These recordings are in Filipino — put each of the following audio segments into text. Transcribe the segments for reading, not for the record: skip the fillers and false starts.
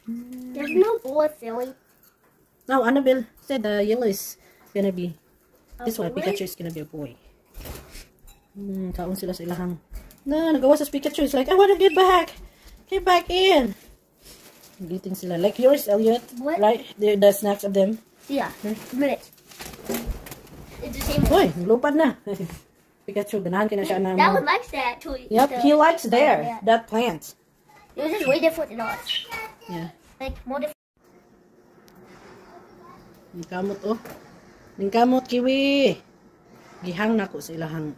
There's no boy, silly. No, Annabelle said the yellow is gonna be this one. boy? Pikachu is gonna be a boy. Kaon sila sa ilahang. Na, nagawa sa Pikachu. It's like, I want to get back. Get back in. Greeting sila. Like yours, Elliot. What? Right? The snacks of them. Yeah. Minute. It's the same one. Uy, lupad na. Pikachu, ganahan ka na siya na. That one likes that too. Yep, he likes there. That plant. It was just way different than us. Yeah. Like more different. Ningkamot, oh. Ningkamot, kiwi. Gihang na ko sa ilahang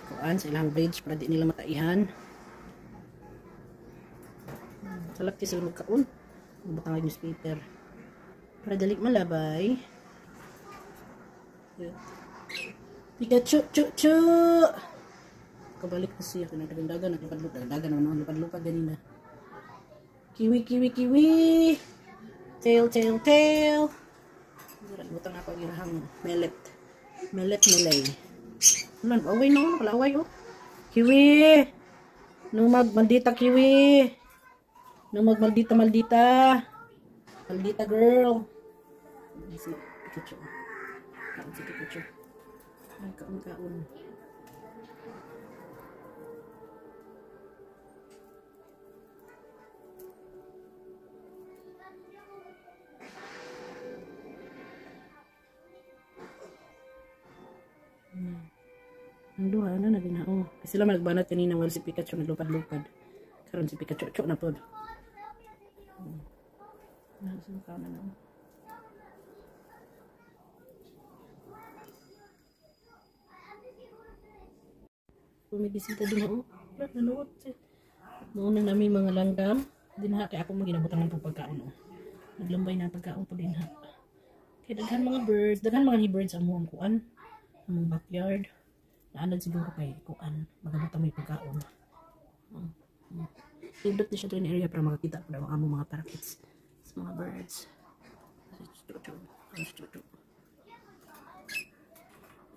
kuan, sa ilahang bridge para di nila mataihan. Salak sa kaon. Butang ang newspaper. Para dali malabay. Yeah. Pikachu, chu. Kabalik na siya. Kinadagan, naglupad-lupad. Dagan, lupad-lupad ganina. Kiwi. Tail. Butang ako ang ilahang millet. Millet. Ulan, away no, kalaway oh. Kiwi. Numag maldita kiwi. Numag maldita. Maldita girl. Si Pikachu. Ay, kaon. Ang duha na ginao. Kasi sila malagbanat kanina wala si Pikachu naglupad-lupad. Karon si Pikachu na pod. Nasaan ka na lang. Pumibisita din ako. Nanood. Noon na namin mga langgam. Dinha kay ako maginabutan ng pagkaon. Naglambay na pagkaon po dinha. Kaya daghan mga birds. Daghan mga birds ang muang kuan. Ang backyard. Naanan siguro kay kuan. Magabutan may pagkaon. Favorite na siya ito yung area para makakita ko na mga parakeets. Mga birds.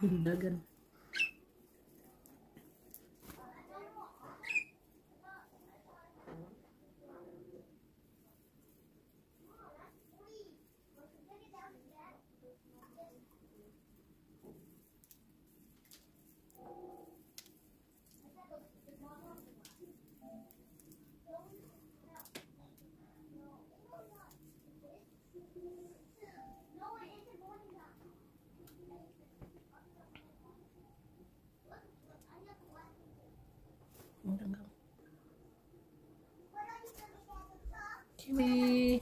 Dagan. Kiwi.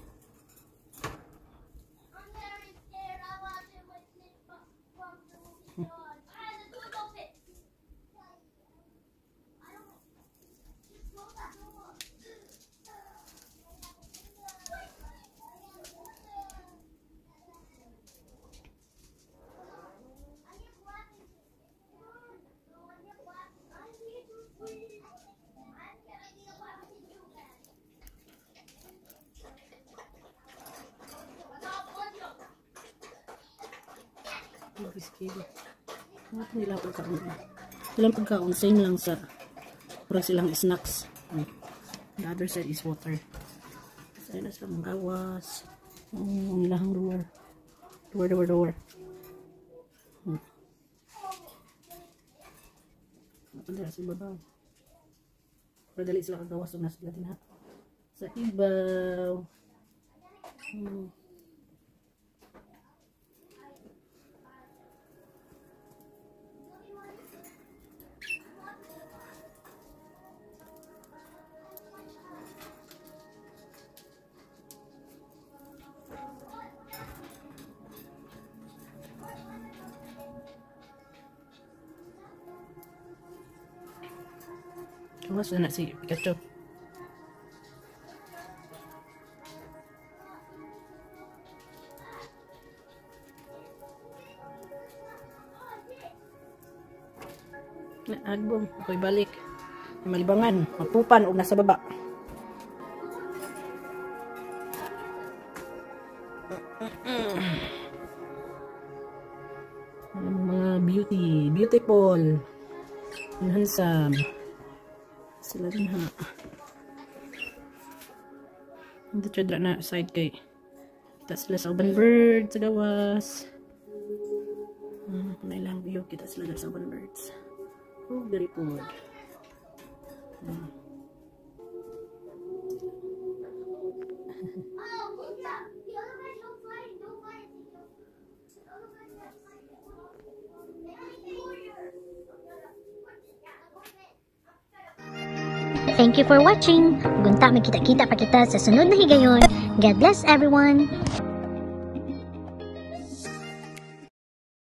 Kiwi. Ano nila pagkaon? Silang pagkaon, same lang sa parang silang snacks. The other side is water. Sa'yo na silang gawas. Ang ilahang door. Napadala sa ibabaw. Pero dali sila kagawas na sila din ha. Sa ibaw. Kawas na si Pikachu. Agbong, ako'y balik. Malibangan, mapupan o nasa baba. Mga beautiful, and handsome. Sila din ha. Ito siya dra na side kay. Kita sila sa uban birds sa gawas. May lang view kita sila sa uban birds. Oh, very good. Thank you for watching. Gunta, magkita-kita pa kita sa sunod na higayon. God bless everyone.